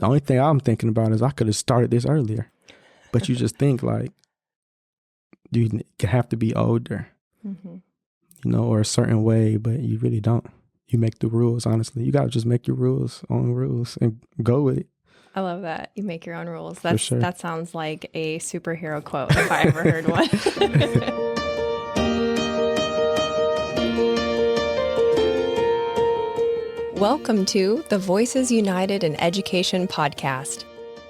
the only thing I'm thinking about is I could have started this earlier. But you just think like you have to be older, or a certain way, but you really don't. You make the rules, honestly. You got to just make your own rules, and go with it. I love that. You make your own rules. For sure. That sounds like a superhero quote if I ever heard one. Welcome to the Voices United in Education podcast.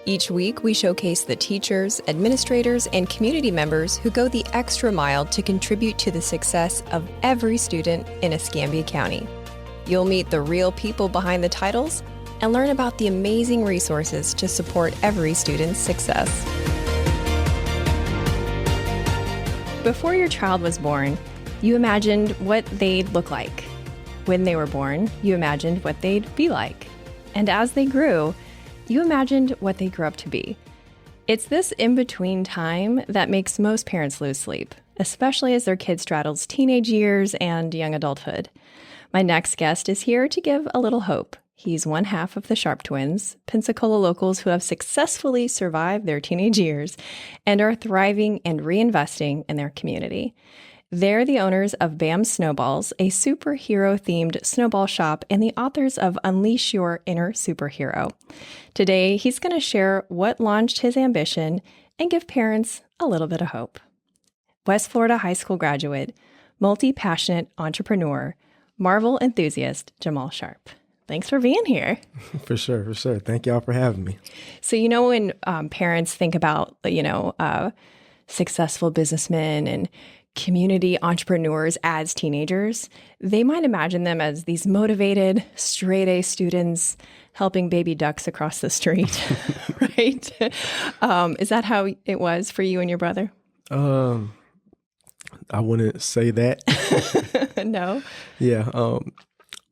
Each week, we showcase the teachers, administrators, and community members who go the extra mile to contribute to the success of every student in Escambia County. You'll meet the real people behind the titles and learn about the amazing resources to support every student's success. Before your child was born, you imagined what they'd look like. When they were born, you imagined what they'd be like. And as they grew, you imagined what they grew up to be. It's this in-between time that makes most parents lose sleep, especially as their kid straddles teenage years and young adulthood. My next guest is here to give a little hope. He's one half of the Sharp twins, Pensacola locals who have successfully survived their teenage years and are thriving and reinvesting in their community. They're the owners of BAM Snowballs, a superhero-themed snowball shop, and the authors of Unleash Your Inner Superhero. Today, he's going to share what launched his ambition and give parents a little bit of hope. West Florida high school graduate, multi-passionate entrepreneur, Marvel enthusiast, Jamal Sharp. Thanks for being here. For sure. Thank y'all for having me. So, when parents think about, successful businessmen and community entrepreneurs as teenagers, they might imagine them as these motivated, straight-A students helping baby ducks across the street, right? Is that how it was for you and your brother? I wouldn't say that. No? Yeah.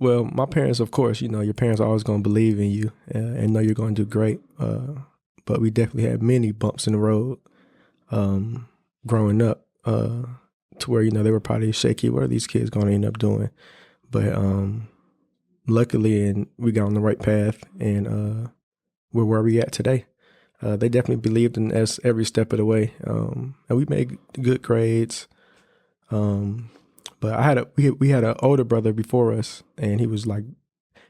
Well, my parents, of course, your parents are always going to believe in you and know you're going to do great. But we definitely had many bumps in the road growing up. To where, they were probably shaky. What are these kids going to end up doing? But luckily, we got on the right path, and we're where we at today. They definitely believed in us every step of the way, and we made good grades. But we had an older brother before us, and he was like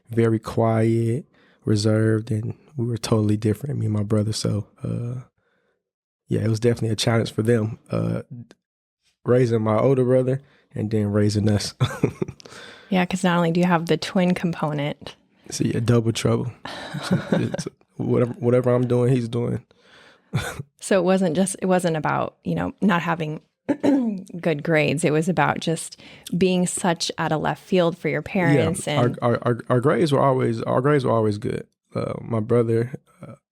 very quiet, reserved, and we were totally different, me and my brother. So, it was definitely a challenge for them. Raising my older brother and then raising us. Yeah, because not only do you have the twin component. See, double trouble. Whatever I'm doing, he's doing. So it wasn't about, not having good grades. It was about just being such out of left field for your parents. Yeah, and our grades were always good. My brother,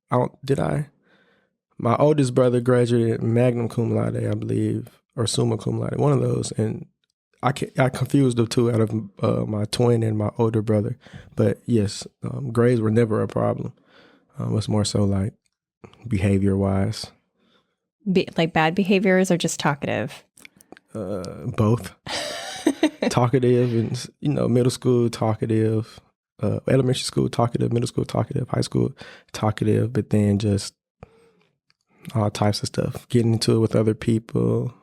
my oldest brother graduated magna cum laude, I believe, or summa cum laude, one of those. And I confused the two out of my twin and my older brother. But yes, grades were never a problem. It was more so like behavior-wise. Like bad behaviors or just talkative? Both. Talkative and, middle school talkative, elementary school talkative, middle school talkative, high school talkative, but then just all types of stuff, getting into it with other people,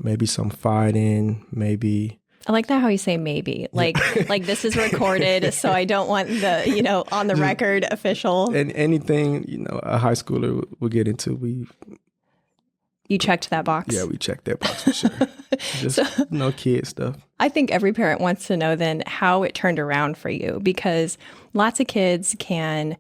maybe some fighting, mayie. I like that how you say maybe, like this is recorded, so I don't want the, on the record official. And anything, a high schooler would get into, You checked that box? Yeah, we checked that box for sure. Just no kid stuff. I think every parent wants to know then how it turned around for you, because lots of kids can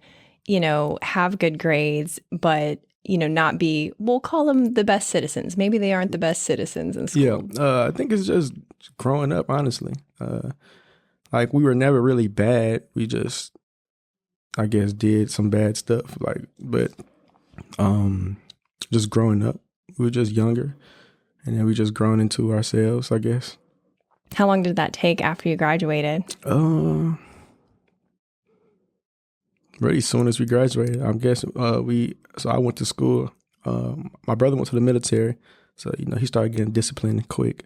have good grades, but, not be, we'll call them the best citizens. Maybe they aren't the best citizens in school. Yeah, I think it's just growing up, honestly. We were never really bad. We just, I guess, did some bad stuff. But just growing up, we were just younger, and then we just grown into ourselves, I guess. How long did that take after you graduated? Really soon as we graduated, I guess. So I went to school. My brother went to the military, so he started getting disciplined quick.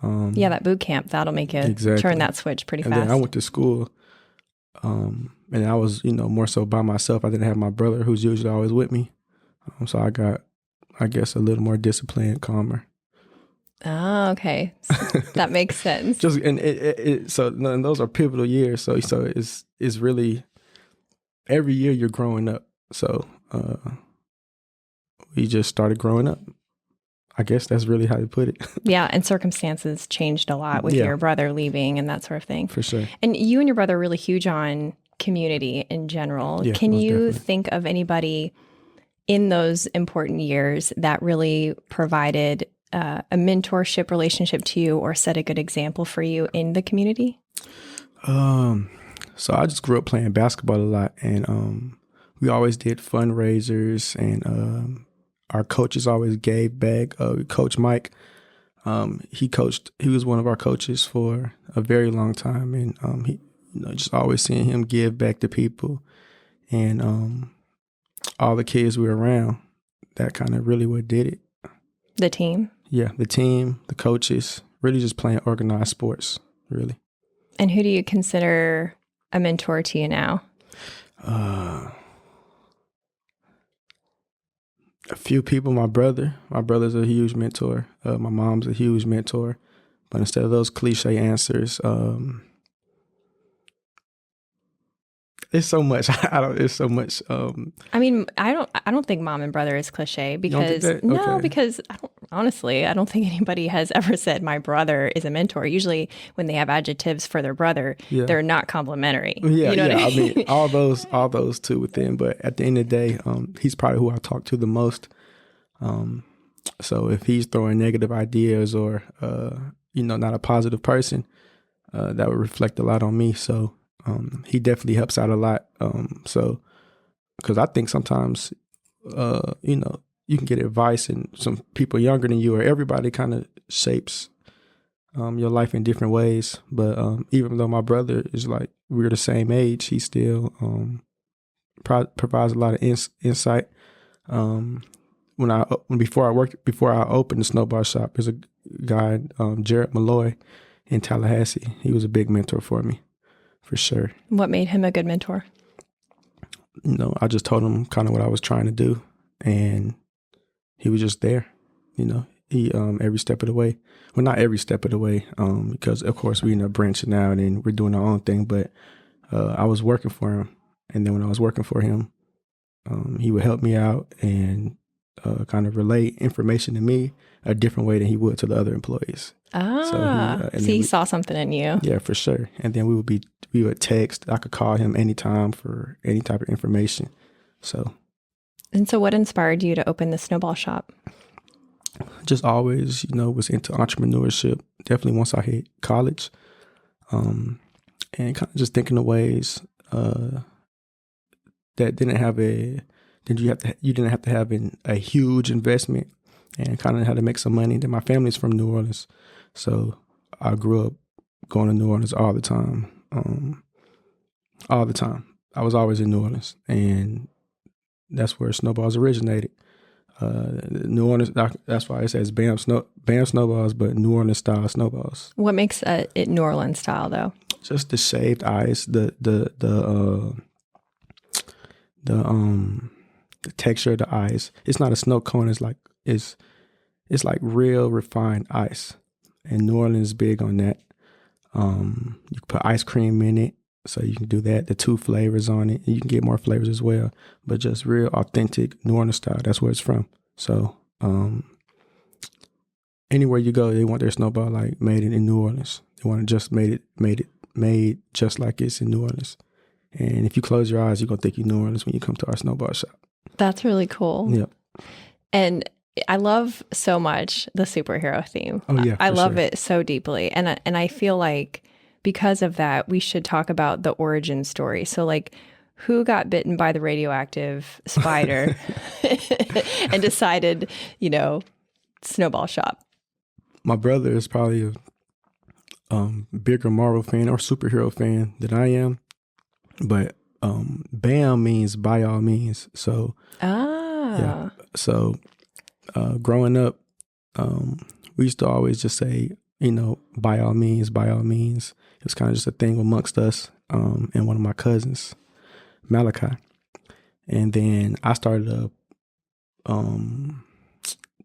That boot camp, that'll make you turn that switch pretty fast. And then I went to school. And I was, more so by myself. I didn't have my brother who's usually always with me. So I got, I guess, a little more disciplined, calmer. Oh, okay. That makes sense. Just and and those are pivotal years. So it's really every year you're growing up. So we just started growing up. I guess that's really how you put it. Yeah, and circumstances changed a lot with your brother leaving and that sort of thing. For sure. And you and your brother are really huge on community in general. Yeah, Can you definitely think of anybody in those important years that really provided a mentorship relationship to you or set a good example for you in the community? So I just grew up playing basketball a lot, and we always did fundraisers, and our coaches always gave back. Coach Mike, he was one of our coaches for a very long time, and he, just always seeing him give back to people, and all the kids we were around. That kind of really what did it. The team? Yeah, the team, the coaches, really just playing organized sports, really. And who do you consider a mentor to you now? A few people. My brother's a huge mentor. My mom's a huge mentor. But instead of those cliche answers, it's so much. It's so much. I mean, I don't think mom and brother is cliche because because I don't think anybody has ever said my brother is a mentor. Usually, when they have adjectives for their brother, they're not complimentary. Yeah, you know what I mean? I mean, all those too within. But at the end of the day, he's probably who I talk to the most. So if he's throwing negative ideas or not a positive person, that would reflect a lot on me. So. He definitely helps out a lot. So, because I think sometimes, you can get advice, and some people younger than you or everybody kind of shapes your life in different ways. But even though my brother is like we're the same age, he still provides a lot of insight. Before I opened the Snowball shop, there's a guy, Jared Malloy, in Tallahassee. He was a big mentor for me. For sure. What made him a good mentor? I just told him kind of what I was trying to do, and he was just there. He every step of the way. Well, not every step of the way, because of course we ended up branching out and we're doing our own thing. But I was working for him, and then when I was working for him, he would help me out and kind of relay information to me a different way than he would to the other employees. So he saw something in you. Yeah, for sure. And then we would text. I could call him anytime for any type of information. And so what inspired you to open the Snowball shop? Just always, was into entrepreneurship. Definitely once I hit college, and kind of just thinking of ways that you didn't have to have a huge investment, and kind of how to make some money. Then my family's from New Orleans, so I grew up going to New Orleans all the time. All the time. I was always in New Orleans, and that's where Snowballs originated. New Orleans, that's why it says Bam Snowballs, but New Orleans style snowballs. What makes it New Orleans style though? Just the shaved ice, the texture of the ice. It's not a snow cone. It's like real refined ice, and New Orleans is big on that. You can put ice cream in it, so you can do that. The 2 flavors on it, and you can get more flavors as well. But just real authentic New Orleans style. That's where it's from. So anywhere you go, they want their Snowball like made it in New Orleans. They want it just made just like it's in New Orleans. And if you close your eyes, you're gonna think you're New Orleans when you come to our Snowball shop. That's really cool. Yep. And I love so much the superhero theme. Oh yeah, I love it so deeply, and I feel like because of that, we should talk about the origin story. So, like, who got bitten by the radioactive spider and decided, Snowball shop? My brother is probably a bigger Marvel fan or superhero fan than I am, but BAM means by all means. So yeah. So growing up, we used to always just say, by all means, by all means. It was kind of just a thing amongst us. and one of my cousins, Malachi. And then I started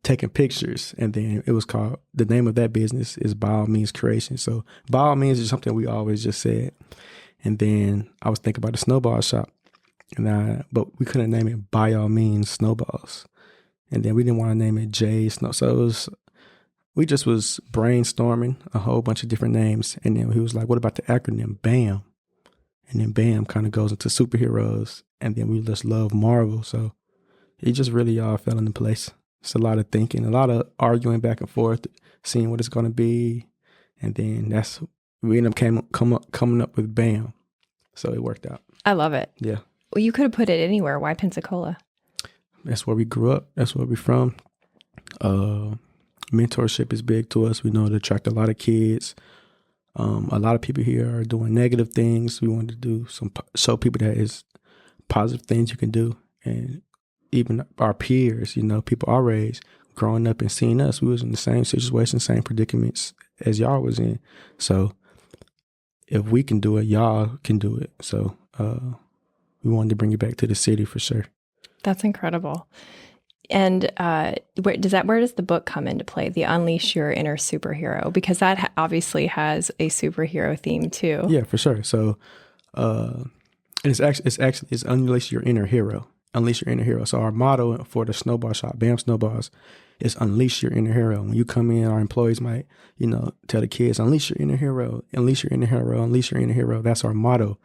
taking pictures, and then it was called, the name of that business is By All Means Creation. So by all means is something we always just said. And then I was thinking about the Snowball shop, but we couldn't name it By All Means Snowballs. And then we didn't want to name it J Snow. So we just was brainstorming a whole bunch of different names. And then he was like, what about the acronym BAM? And then BAM kind of goes into superheroes. And then we just love Marvel. So it just really all fell into place. It's a lot of thinking, a lot of arguing back and forth, seeing what it's going to be. And then we ended up coming up with BAM. So it worked out. I love it. Yeah. Well, you could have put it anywhere. Why Pensacola? That's where we grew up. That's where we're from. Mentorship is big to us. We know to attract a lot of kids. A lot of people here are doing negative things. We wanted to do show people that is positive things you can do. And even our peers, people our age, growing up and seeing us, we was in the same situation, same predicaments as y'all was in. So if we can do it, y'all can do it. So we wanted to bring it back to the city for sure. That's incredible. And where does the book come into play, The Unleash Your Inner Superhero? Because that obviously has a superhero theme too. Yeah, for sure. So it's Unleash Your Inner Hero. Unleash your inner hero. So our motto for the Snowball shop, BAM Snowballs, is unleash your inner hero. When you come in, our employees might, tell the kids, unleash your inner hero, unleash your inner hero, unleash your inner hero. That's our motto.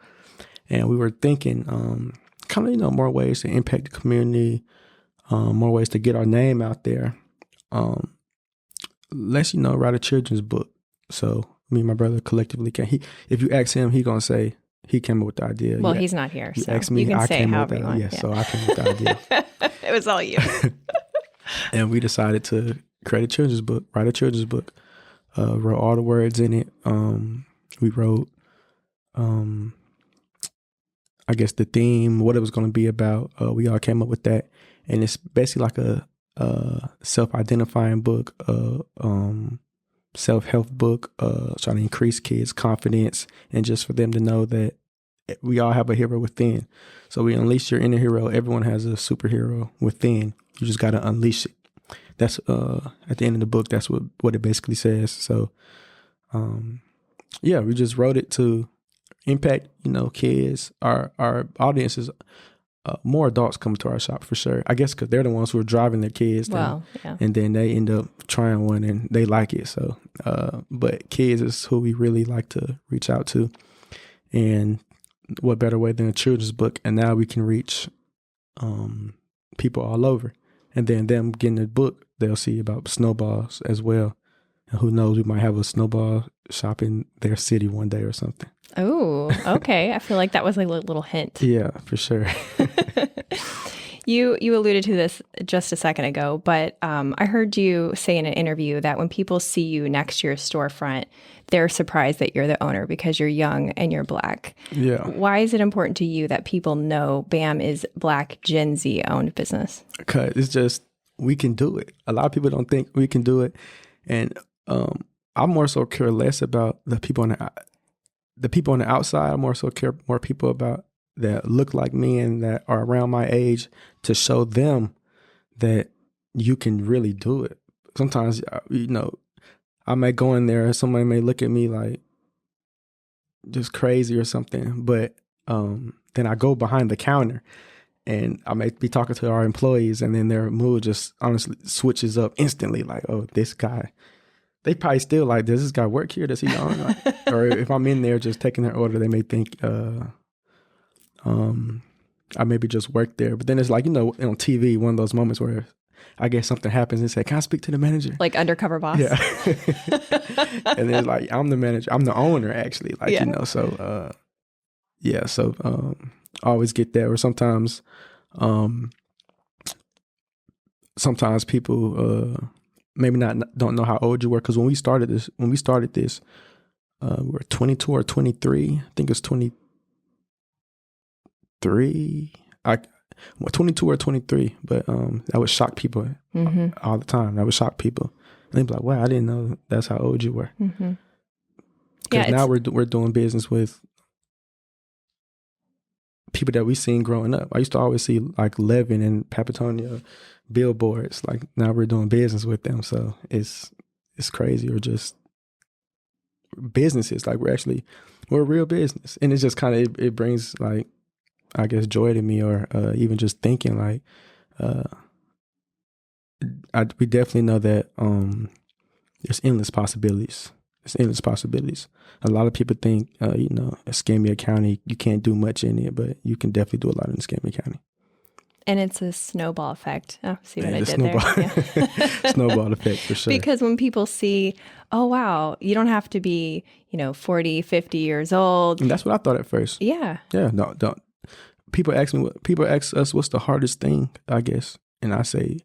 And we were thinking kind of, more ways to impact the community, more ways to get our name out there. Let's, write a children's book. So me and my brother collectively if you ask him, he going to say, he came up with the idea. Well, he's not here, you so asked me, you can I say came up however with you that. want. Yeah, so I came up with the idea. It was all you. And we decided to create a children's book, write a children's book, wrote all the words in it. We wrote, I guess, the theme, what it was going to be about. We all came up with that. And it's basically like a self-identifying book, self-help book, trying to increase kids' confidence and just for them to know that we all have a hero within. So we unleash your inner hero. Everyone has a superhero within. You just got to unleash it. That's at the end of the book. That's what it basically says. So, we just wrote it to impact, kids. Our audiences, more adults come to our shop for sure. I guess because they're the ones who are driving their kids. Well, yeah. And then they end up trying one and they like it. So, but kids is who we really like to reach out to. And what better way than a children's book? And now we can reach people all over. And then them getting the book, they'll see about snowballs as well. And who knows, we might have a snowball shop in their city one day or something. Oh, okay. I feel like that was like a little hint. Yeah, for sure. You alluded to this just a second ago, but I heard you say in an interview that when people see you next to your storefront, they're surprised that you're the owner because you're young and you're Black. Yeah. Why is it important to you that people know BAM is Black Gen Z owned business? Because it's just, we can do it. A lot of people don't think we can do it. And I more so care less about the people on the outside. I more so care more people about that look like me and that are around my age, to show them that you can really do it. Sometimes, I may go in there and somebody may look at me like just crazy or something, but then I go behind the counter and I may be talking to our employees and then their mood just honestly switches up instantly. Like, oh, this guy, they probably still like, does this guy work here? Does he own? Or if I'm in there just taking their order, they may think, I maybe just work there. But then it's like, on TV, one of those moments where I guess something happens and say, can I speak to the manager? Like undercover boss. Yeah. And then like, I'm the manager. I'm the owner actually. Like, so, So I always get that. Or sometimes people maybe don't know how old you were. Cause when we started this, we were 22 or 23. I think it's 23. 22 or 23, but that would shock people all the time. That would shock people. And they'd be like, wow, I didn't know that's how old you were. Because now we're doing business with people that we seen growing up. I used to always see like Levin and Papatonia billboards. Like now we're doing business with them. So it's crazy. Or just businesses. Like we're a real business. And it's just kind of, it brings like, I guess, joy to me, or even just thinking like, we definitely know that there's endless possibilities. There's endless possibilities. A lot of people think, Escambia County, you can't do much in it, but you can definitely do a lot in Escambia County. And it's a snowball effect. Oh, see what I did snowball. there? Yeah. Snowball effect for sure. Because when people see, oh, wow, you don't have to be, 40, 50 years old. And that's what I thought at first. Yeah. Yeah. No, don't. People ask us, what's the hardest thing, I guess. And I say,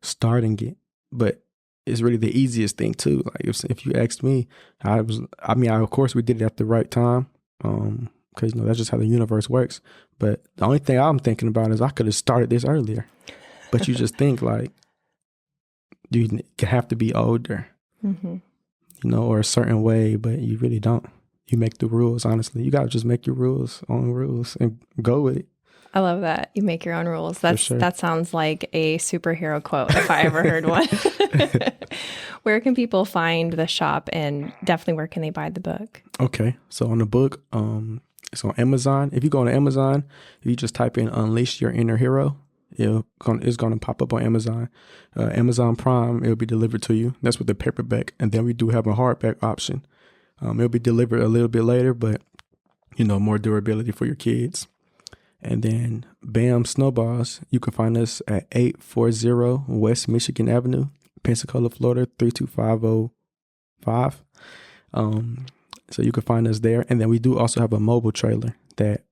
starting it. But it's really the easiest thing too. Like if you asked me, of course we did it at the right time. Because that's just how the universe works. But the only thing I'm thinking about is I could have started this earlier. But you just think like you have to be older, or a certain way, but you really don't. You make the rules, honestly. You got to just make your own rules and go with it. I love that. You make your own rules. Sure. That sounds like a superhero quote if I ever heard one. Where can people find the shop, and definitely where can they buy the book? Okay. So on the book, it's on Amazon. If you go on Amazon, if you just type in Unleash Your Inner Hero, it's going to pop up on Amazon. Amazon Prime, it'll be delivered to you. That's with the paperback. And then we do have a hardback option. It'll be delivered a little bit later, but, more durability for your kids. And then BAM Snowballs, you can find us at 840 West Michigan Avenue, Pensacola, Florida, 32505. So you can find us there. And then we do also have a mobile trailer that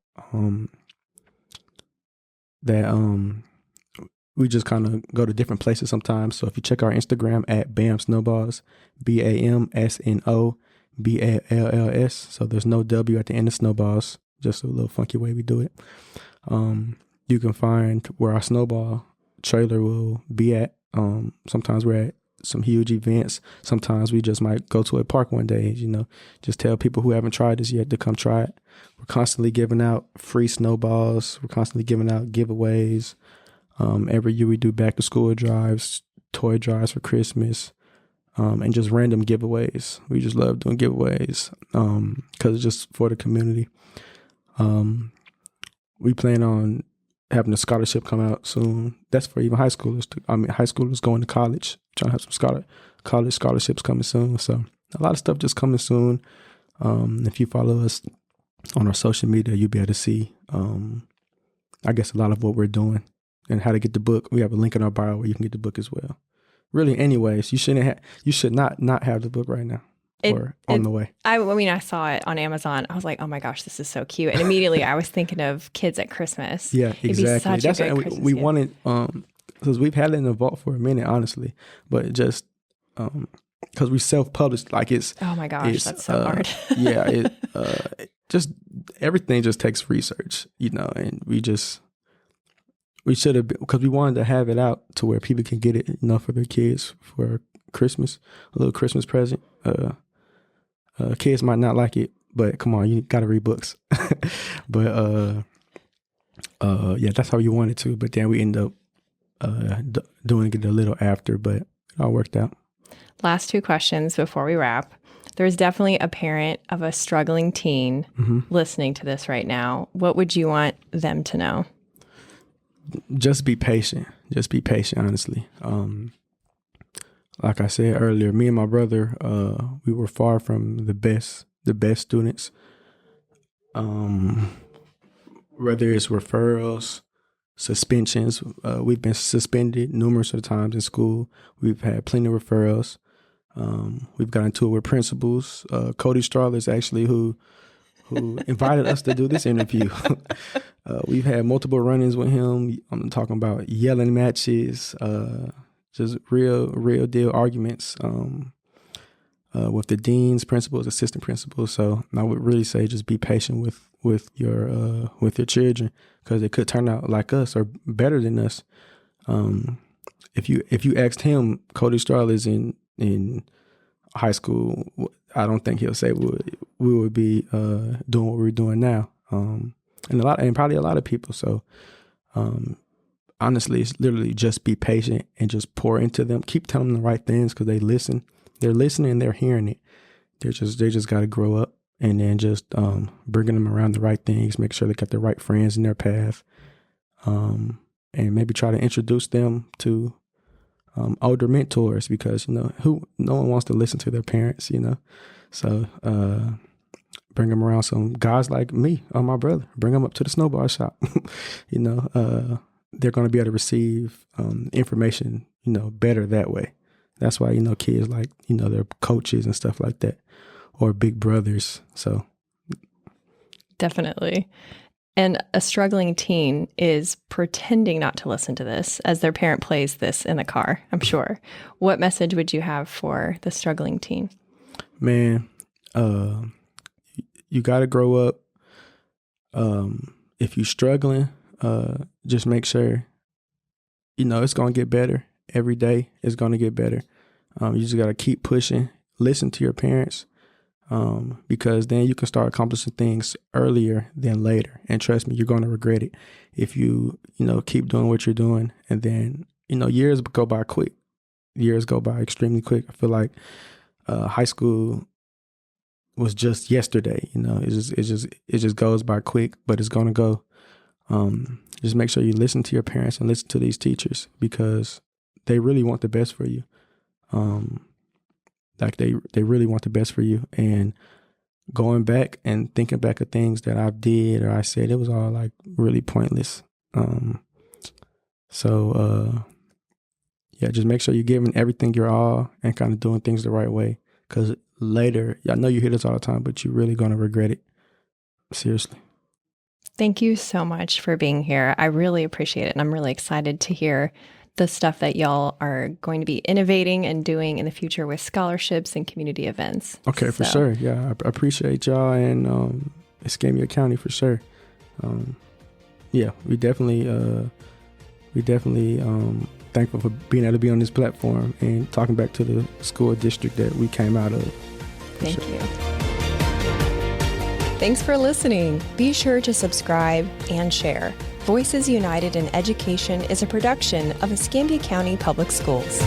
we just kind of go to different places sometimes. So if you check our Instagram at BAM Snowballs, BAMSNOBALLS. So there's no W at the end of Snowballs. Just a little funky way we do it. You can find where our snowball trailer will be at. Sometimes we're at some huge events. Sometimes we just might go to a park one day, just tell people who haven't tried this yet to come try it. We're constantly giving out free snowballs. We're constantly giving out giveaways. Every year we do back to school drives, toy drives for Christmas, and just random giveaways. We just love doing giveaways because it's just for the community. We plan on having a scholarship come out soon. That's for even high schoolers. High schoolers going to college, trying to have some college scholarships coming soon. So a lot of stuff just coming soon. If you follow us on our social media, you'll be able to see, I guess, a lot of what we're doing and how to get the book. We have a link in our bio where you can get the book as well. Really, anyways, you should not have the book right now. On the way. I saw it on Amazon. I was like, oh my gosh, this is so cute. And immediately I was thinking of kids at Christmas. Yeah, exactly. It'd be such a good Christmas we gift. wanted, because we've had it in the vault for a minute, honestly, but just because we self-published, like it's. Oh my gosh, that's so hard. Yeah, just everything just takes research, and we should have, because we wanted to have it out to where people can get it, for their kids for Christmas, a little Christmas present. Kids might not like it, but come on, you got to read books. But yeah, that's how you wanted to. But then we end up doing it a little after, but it all worked out. Last two questions before we wrap. There's definitely a parent of a struggling teen listening to this right now. What would you want them to know? Just be patient. Just be patient, honestly. Like I said earlier, me and my brother, we were far from the best students. Whether it's referrals, suspensions, we've been suspended numerous of times in school. We've had plenty of referrals. We've got into it with principals. Cody Strawlers, actually, who invited us to do this interview. We've had multiple run-ins with him. I'm talking about yelling matches, just real deal arguments with the deans, principals, assistant principals. So I would really say just be patient with your children, because they could turn out like us or better than us. If you asked him, Cody Strawlers in high school, I don't think he'll say we would be doing what we're doing now. and probably a lot of people. So, honestly, it's literally just be patient and just pour into them. Keep telling them the right things because they listen. They're listening and they're hearing it. They just got to grow up, and then just bringing them around the right things, make sure they got the right friends in their path, and maybe try to introduce them to older mentors because no one wants to listen to their parents, So bring them around some guys like me or my brother. Bring them up to the Snowball shop. They're going to be able to receive information, better that way. That's why kids like their coaches and stuff like that, or big brothers. So definitely. And a struggling teen is pretending not to listen to this as their parent plays this in the car, I'm sure. What message would you have for the struggling teen? Man, you got to grow up. If you're struggling, just make sure, it's going to get better. Every day it's going to get better. You just got to keep pushing, listen to your parents, because then you can start accomplishing things earlier than later. And trust me, you're going to regret it if you, keep doing what you're doing. And then, years go by quick. Years go by extremely quick. I feel like high school was just yesterday. It just goes by quick, but it's going to go. Just make sure you listen to your parents and listen to these teachers because they really want the best for you. Like they really want the best for you. And going back and thinking back of things that I did or I said, it was all like really pointless. Just make sure you're giving everything your all and kind of doing things the right way. Because later, I know you hear this all the time, but you're really going to regret it. Seriously. Thank you so much for being here. I really appreciate it. And I'm really excited to hear the stuff that y'all are going to be innovating and doing in the future with scholarships and community events. Okay, for sure. Yeah, I appreciate y'all and Escambia County for sure. We definitely thankful for being able to be on this platform and talking back to the school district that we came out of. Thank you. Thanks for listening. Be sure to subscribe and share. Voices United in Education is a production of Escambia County Public Schools.